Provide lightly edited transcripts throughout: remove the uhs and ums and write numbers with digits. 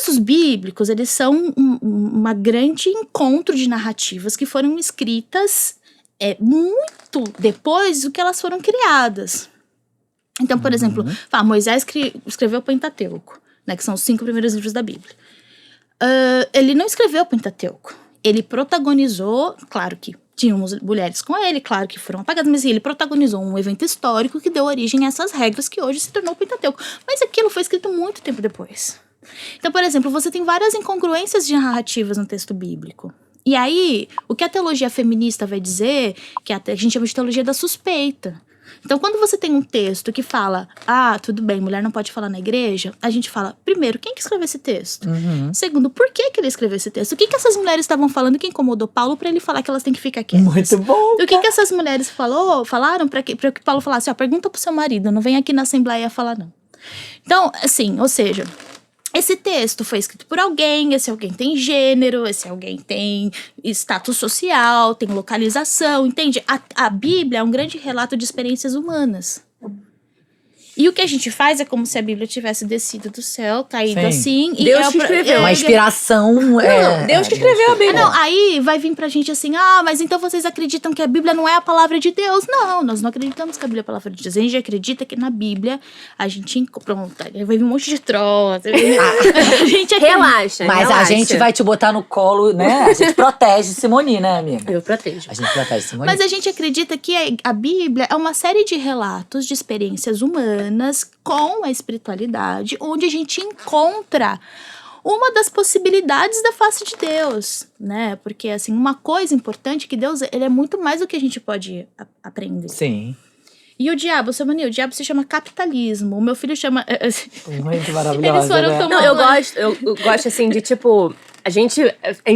textos bíblicos, eles são uma grande encontro de narrativas que foram escritas muito depois do que elas foram criadas. Então, por exemplo, Moisés escreveu o Pentateuco, né, que são os 5 primeiros livros da Bíblia. Ele não escreveu o Pentateuco. Ele protagonizou, claro que tinham mulheres com ele, claro que foram apagadas, mas ele protagonizou um evento histórico que deu origem a essas regras que hoje se tornou o Pentateuco. Mas aquilo foi escrito muito tempo depois. Então, por exemplo, você tem várias incongruências de narrativas no texto bíblico. E aí, o que a teologia feminista vai dizer, que a gente chama de teologia da suspeita. Então, quando você tem um texto que fala, tudo bem, mulher não pode falar na igreja, a gente fala, primeiro, quem que escreveu esse texto? Segundo, por que ele escreveu esse texto? O que essas mulheres estavam falando que incomodou Paulo pra ele falar que elas têm que ficar quietas? Muito bom! O que essas mulheres falaram pra que Paulo falasse, pergunta pro seu marido, não vem aqui na assembleia falar não. Então, assim, ou seja, esse texto foi escrito por alguém, esse alguém tem gênero, esse alguém tem status social, tem localização, entende? A Bíblia é um grande relato de experiências humanas. E o que a gente faz é como se a Bíblia tivesse descido do céu, caído assim. Deus que escreveu. Uma inspiração. Deus que escreveu a Bíblia. Aí vai vir pra gente assim, mas então vocês acreditam que a Bíblia não é a palavra de Deus? Não, nós não acreditamos que a Bíblia é a palavra de Deus. A gente acredita que na Bíblia a gente... Pronto, vai vir um monte de troço. A gente Relaxa. Mas a gente vai te botar no colo, né? A gente protege Simone, né, amiga? Eu protejo. A gente protege Simone. Mas a gente acredita que a Bíblia é uma série de relatos de experiências humanas com a espiritualidade, onde a gente encontra uma das possibilidades da face de Deus, né? Porque, assim, uma coisa importante é que Deus, ele é muito mais do que a gente pode aprender. Sim. E o diabo, o diabo se chama capitalismo. O meu filho chama... Muito maravilhosa, Eles foram né? tomando... Não, eu gosto, assim, de, tipo... A gente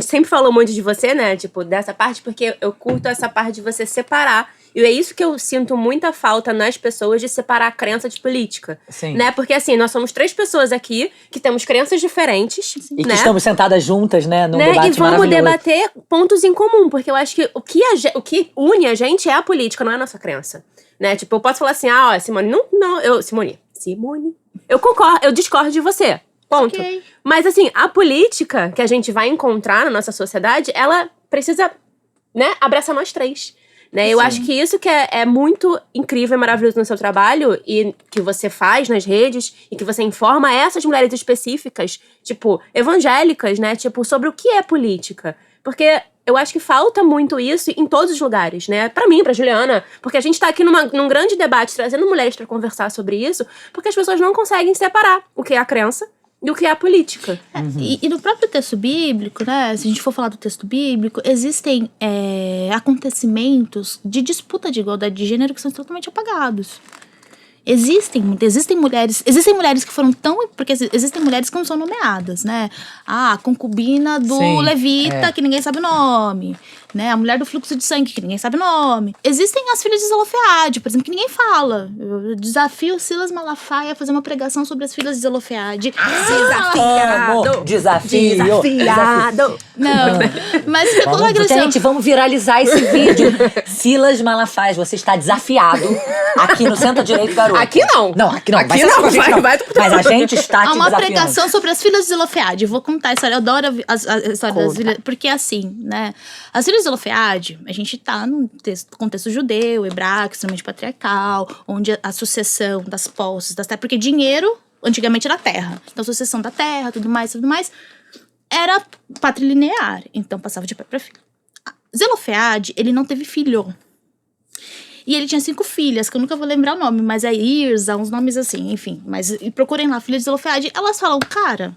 sempre falou muito de você, né? Tipo, dessa parte, porque eu curto essa parte de você separar. E é isso que eu sinto muita falta nas pessoas, de separar a crença de política. Sim. Né? Porque, assim, nós somos 3 pessoas aqui que temos crenças diferentes. E que né? estamos sentadas juntas, né? Num debate E vamos maravilhoso. debater pontos em comum. Porque eu acho que o que une a gente é a política, não é a nossa crença. Né? Tipo, eu posso falar assim, Simone, Simone, eu concordo, eu discordo de você. Ponto. Okay. Mas, assim, a política que a gente vai encontrar na nossa sociedade, ela precisa, né, abraçar nós 3. Né? Eu acho que isso que é muito incrível e maravilhoso no seu trabalho e que você faz nas redes e que você informa essas mulheres específicas, tipo, evangélicas, né? Tipo, sobre o que é política. Porque eu acho que falta muito isso em todos os lugares, né? Pra mim, pra Juliana. Porque a gente tá aqui num grande debate, trazendo mulheres pra conversar sobre isso, porque as pessoas não conseguem separar o que é a crença do que é a política. E no próprio texto bíblico, né, se a gente for falar do texto bíblico, existem acontecimentos de disputa de igualdade de gênero que são totalmente apagados. Existem mulheres que foram porque existem mulheres que não são nomeadas, né? A concubina do levita, que ninguém sabe o nome, né? A mulher do fluxo de sangue, que ninguém sabe o nome. Existem as filhas de Zelofeade, por exemplo, que ninguém fala. Eu desafio Silas Malafaia a fazer uma pregação sobre as filhas de Zelofeade. Desafiado! Não, mas toda a agressão... Gente, vamos viralizar esse vídeo. Silas Malafaia, você está desafiado aqui no Centro-Direito, garoto. Aqui não. Não, aqui não. Aqui não, vai. Mas a gente está te Há uma desafiando. pregação sobre as filhas de Zelofeade. Eu vou contar a história. Eu adoro a história das filhas. Porque assim, né? As filhas de Zelofeade, a gente tá num contexto judeu, hebraico, extremamente patriarcal, onde a sucessão das posses, das terras... Porque dinheiro, antigamente, era terra. Então, a sucessão da terra, tudo mais, era patrilinear. Então, passava de pai pra filho. Zelofeade, ele não teve filho. E ele tinha 5 filhas, que eu nunca vou lembrar o nome, mas é Irza, uns nomes assim, enfim. Mas procurem lá, filhas de Zelofeade. Elas falam, cara,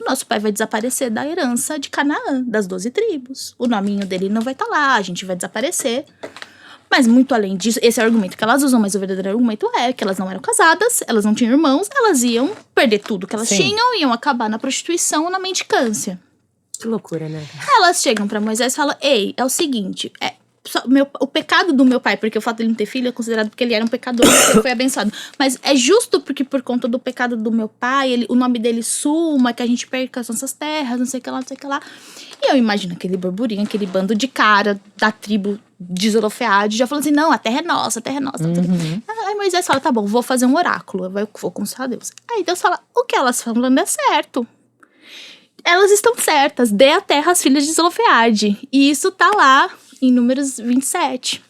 o nosso pai vai desaparecer da herança de Canaã, das 12 tribos. O nominho dele não vai estar lá, a gente vai desaparecer. Mas muito além disso, esse é o argumento que elas usam, mas o verdadeiro argumento é que elas não eram casadas, elas não tinham irmãos, elas iam perder tudo que elas tinham, iam acabar na prostituição ou na mendicância. Que loucura, né? Elas chegam pra Moisés e falam, ei, é o seguinte, o pecado do meu pai, porque o fato de ele não ter filho é considerado porque ele era um pecador, ele foi abençoado. Mas é justo porque por conta do pecado do meu pai, o nome dele suma, que a gente perca as nossas terras, não sei o que lá, não sei o que lá. E eu imagino aquele burburinho, aquele bando de cara da tribo de Zelofeade, já falando assim, não, a terra é nossa, a terra é nossa. Aí Moisés fala, tá bom, vou fazer um oráculo, vou consultar Deus. Aí Deus fala, o que elas falando é certo. elas estão certas. Dê a terra às filhas de Zelofeade. E isso tá lá em Números 27.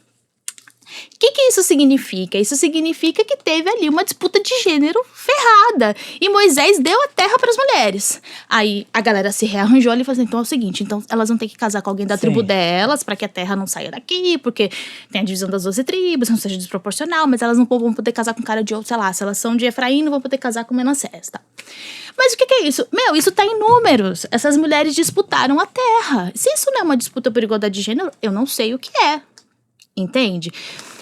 O que isso significa? Isso significa que teve ali uma disputa de gênero ferrada. E Moisés deu a terra para as mulheres. Aí a galera se rearranjou ali e falou assim, então é o seguinte, então elas vão ter que casar com alguém da tribo delas para que a terra não saia daqui, porque tem a divisão das 12 tribos, não seja desproporcional, mas elas não vão poder casar com cara de outro, sei lá, se elas são de Efraim, não vão poder casar com Manassés, tá? Mas o que é isso? Isso tá em Números. Essas mulheres disputaram a terra. Se isso não é uma disputa por igualdade de gênero, eu não sei o que é. Entende?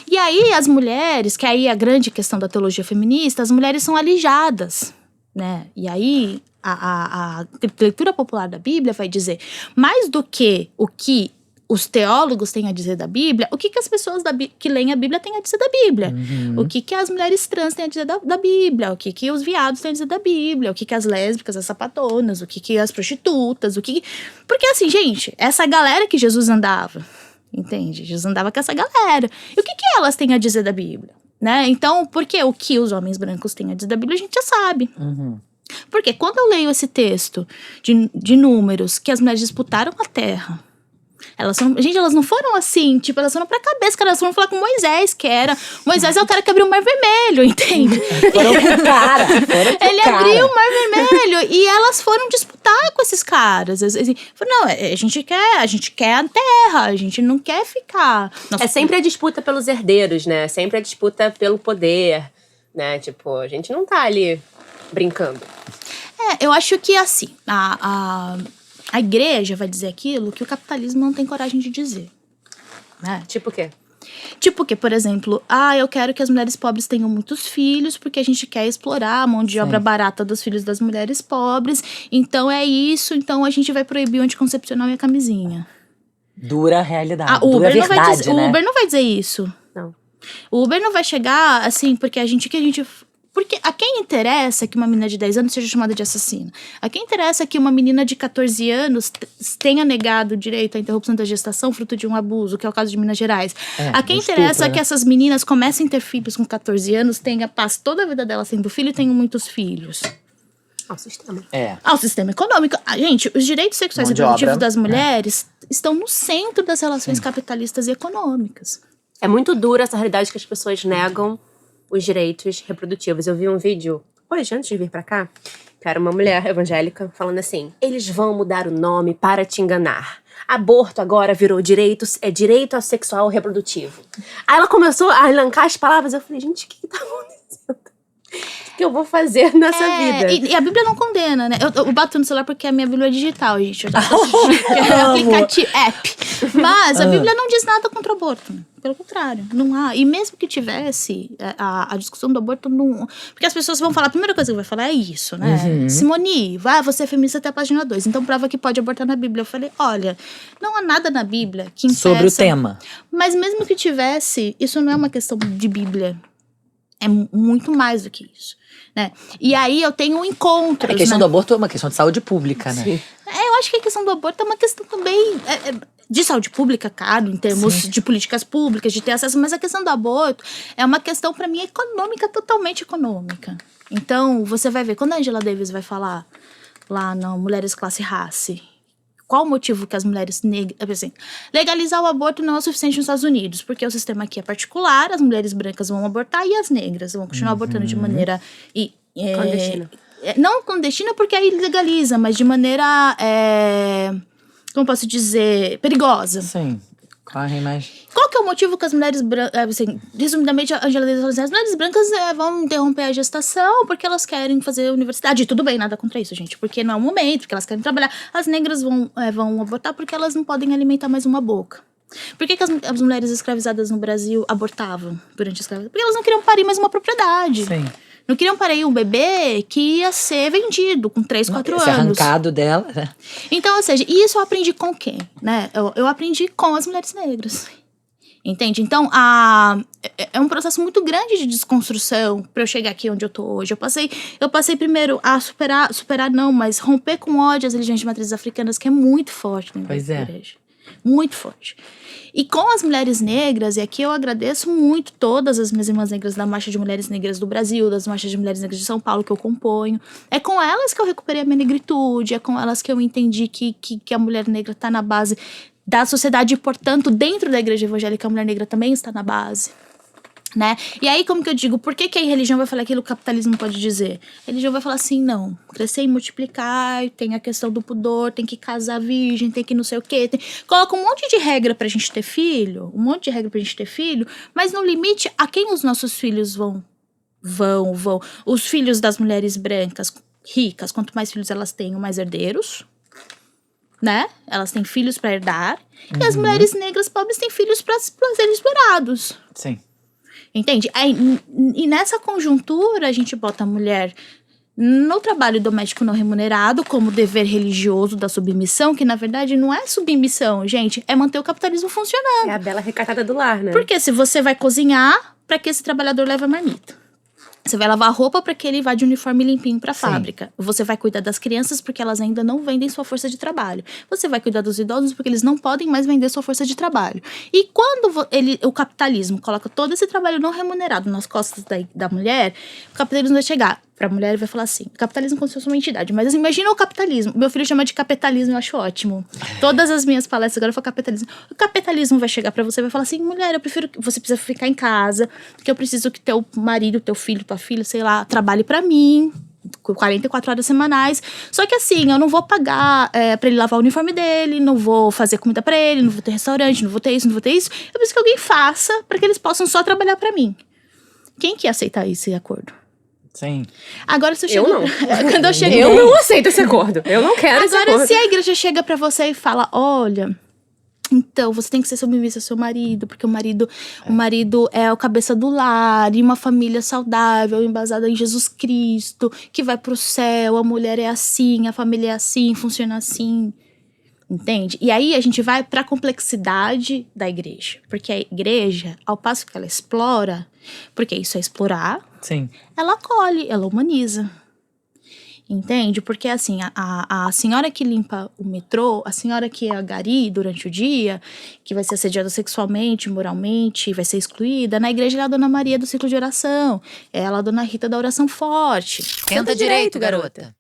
E aí as mulheres, que aí é a grande questão da teologia feminista, as mulheres são alijadas, né? E aí a leitura popular da Bíblia vai dizer, mais do que o que os teólogos têm a dizer da Bíblia, o que as pessoas que leem a Bíblia têm a dizer da Bíblia. O que as mulheres trans têm a dizer da Bíblia, o que os viados têm a dizer da Bíblia, o que as lésbicas, as sapatonas, o que as prostitutas, Porque assim, gente, essa galera que Jesus andava, entende? Jesus andava com essa galera. E o que elas têm a dizer da Bíblia? Né? Então, porque o que os homens brancos têm a dizer da Bíblia, a gente já sabe. Porque quando eu leio esse texto de Números, que as mulheres disputaram a terra, elas não foram assim, tipo, elas foram pra cabeça, cara, elas foram falar com Moisés, Moisés é o cara que abriu o Mar Vermelho, entende? Foram pro cara. Ele abriu o Mar Vermelho e elas foram disputar com esses caras. Assim, não, a gente quer a terra, a gente não quer ficar... É sempre a disputa pelos herdeiros, né? Sempre a disputa pelo poder, né? Tipo, a gente não tá ali brincando. Eu acho que assim, a igreja vai dizer aquilo que o capitalismo não tem coragem de dizer. Né? Tipo o quê? Tipo que, por exemplo, eu quero que as mulheres pobres tenham muitos filhos porque a gente quer explorar a mão de obra barata dos filhos das mulheres pobres. Então é isso, então a gente vai proibir o anticoncepcional e a camisinha. Dura realidade, O dura Uber verdade, né? O Uber não vai dizer isso. Não. O Uber não vai chegar assim, porque porque a quem interessa que uma menina de 10 anos seja chamada de assassina? A quem interessa que uma menina de 14 anos tenha negado o direito à interrupção da gestação fruto de um abuso, que é o caso de Minas Gerais? A quem interessa que essas meninas comecem a ter filhos com 14 anos, tenha paz toda a vida delas tendo filho e tenham muitos filhos? Ao sistema. Ao sistema econômico. Gente, os direitos sexuais e reprodutivos das mulheres estão no centro das relações capitalistas e econômicas. É muito dura essa realidade que as pessoas negam os direitos reprodutivos. Eu vi um vídeo hoje, antes de vir pra cá, que era uma mulher evangélica falando assim, eles vão mudar o nome para te enganar. Aborto agora virou direito ao sexual reprodutivo. Aí ela começou a elencar as palavras, eu falei, gente, o que tá acontecendo? O que eu vou fazer nessa vida? E a Bíblia não condena, né? Eu bato no celular porque a minha Bíblia é digital, gente. É aplicativo, app. Mas a Bíblia não diz nada contra o aborto. Pelo contrário, não há. E mesmo que tivesse, a discussão do aborto não... Porque as pessoas vão falar, a primeira coisa que vai falar é isso, né? Simone, você é feminista até a página 2, então prova que pode abortar na Bíblia. Eu falei, olha, não há nada na Bíblia que impeça... Sobre o tema. Mas mesmo que tivesse, isso não é uma questão de Bíblia. É muito mais do que isso, né? E aí eu tenho encontros... A questão do aborto é uma questão de saúde pública, né? Eu acho que a questão do aborto é uma questão também... de saúde pública, claro, em termos de políticas públicas, de ter acesso, mas a questão do aborto é uma questão, para mim, econômica, totalmente econômica. Então, você vai ver, quando a Angela Davis vai falar lá no Mulheres Classe Race, qual o motivo que as mulheres assim, legalizar o aborto não é o suficiente nos Estados Unidos, porque o sistema aqui é particular, as mulheres brancas vão abortar e as negras vão continuar abortando de maneira... clandestina. Não clandestina porque aí legaliza, mas de maneira... como posso dizer, perigosa. Sim, correm mais... Qual que é o motivo que as mulheres brancas... assim, resumidamente, a Angela Davis falou assim, as mulheres brancas vão interromper a gestação porque elas querem fazer universidade. E tudo bem, nada contra isso, gente. Porque não é o momento, porque elas querem trabalhar. As negras vão abortar porque elas não podem alimentar mais uma boca. Por que as mulheres escravizadas no Brasil abortavam durante a escravidão? Porque elas não queriam parir mais uma propriedade. Sim. Não queriam parir um bebê que ia ser vendido com 3, 4 anos. Arrancado dela, né? Então, ou seja, isso eu aprendi com quem? Né? Eu aprendi com as mulheres negras. Entende? Então, é um processo muito grande de desconstrução para eu chegar aqui onde eu tô hoje. Eu passei primeiro a superar não, mas romper com ódio as religiões de matrizes africanas, que é muito forte na igreja. Muito forte. E com as mulheres negras, e aqui eu agradeço muito todas as minhas irmãs negras da Marcha de Mulheres Negras do Brasil, das Marchas de Mulheres Negras de São Paulo que eu componho. É com elas que eu recuperei a minha negritude, é com elas que eu entendi que a mulher negra está na base da sociedade e, portanto, dentro da igreja evangélica, a mulher negra também está na base. Né? E aí, como que eu digo, por que a religião vai falar aquilo que o capitalismo pode dizer? A religião vai falar assim, não, crescer e multiplicar, tem a questão do pudor, tem que casar virgem, tem que não sei o quê. Coloca um monte de regra pra gente ter filho, mas no limite, a quem os nossos filhos vão? Os filhos das mulheres brancas, ricas, quanto mais filhos elas têm, mais herdeiros, né? Elas têm filhos pra herdar, e as mulheres negras pobres têm filhos pra serem explorados. Sim. Entende? Aí, e nessa conjuntura, a gente bota a mulher no trabalho doméstico não remunerado como dever religioso da submissão, que na verdade não é submissão, gente, é manter o capitalismo funcionando. É a bela recatada do lar, né? Porque se você vai cozinhar, para que esse trabalhador leve a marmita? Você vai lavar a roupa para que ele vá de uniforme limpinho para a fábrica. Você vai cuidar das crianças porque elas ainda não vendem sua força de trabalho. Você vai cuidar dos idosos porque eles não podem mais vender sua força de trabalho. E quando o capitalismo coloca todo esse trabalho não remunerado nas costas da mulher, o capitalismo vai chegar pra mulher e vai falar assim, capitalismo como se fosse uma entidade. Mas assim, imagina o capitalismo. Meu filho chama de capitalismo, eu acho ótimo. Todas as minhas palestras agora foi capitalismo. O capitalismo vai chegar pra você e vai falar assim, mulher, eu prefiro que você precisa ficar em casa, porque eu preciso que teu marido, teu filho, tua filha, sei lá, trabalhe pra mim, 44 horas semanais. Só que assim, eu não vou pagar pra ele lavar o uniforme dele, não vou fazer comida pra ele, não vou ter restaurante, não vou ter isso, não vou ter isso. Eu preciso que alguém faça pra que eles possam só trabalhar pra mim. Quem que ia aceitar esse acordo? Sim. Agora se eu chego... Eu não. Quando eu chego... Eu não aceito esse acordo. Eu não quero esse acordo. Agora, se a igreja chega pra você e fala, olha, então você tem que ser submissa ao seu marido, porque o marido é o cabeça do lar, e uma família saudável, embasada em Jesus Cristo, que vai pro céu, a mulher é assim, a família é assim, funciona assim. Entende? E aí a gente vai pra complexidade da igreja. Porque a igreja, ao passo que ela explora, porque isso é explorar, Sim. ela acolhe, ela humaniza. Entende? Porque assim, a senhora que limpa o metrô, a senhora que é a gari durante o dia, que vai ser assediada sexualmente, moralmente, vai ser excluída, na igreja ela é a Dona Maria do ciclo de oração. Ela é a Dona Rita da oração forte. Tenta direito, garota.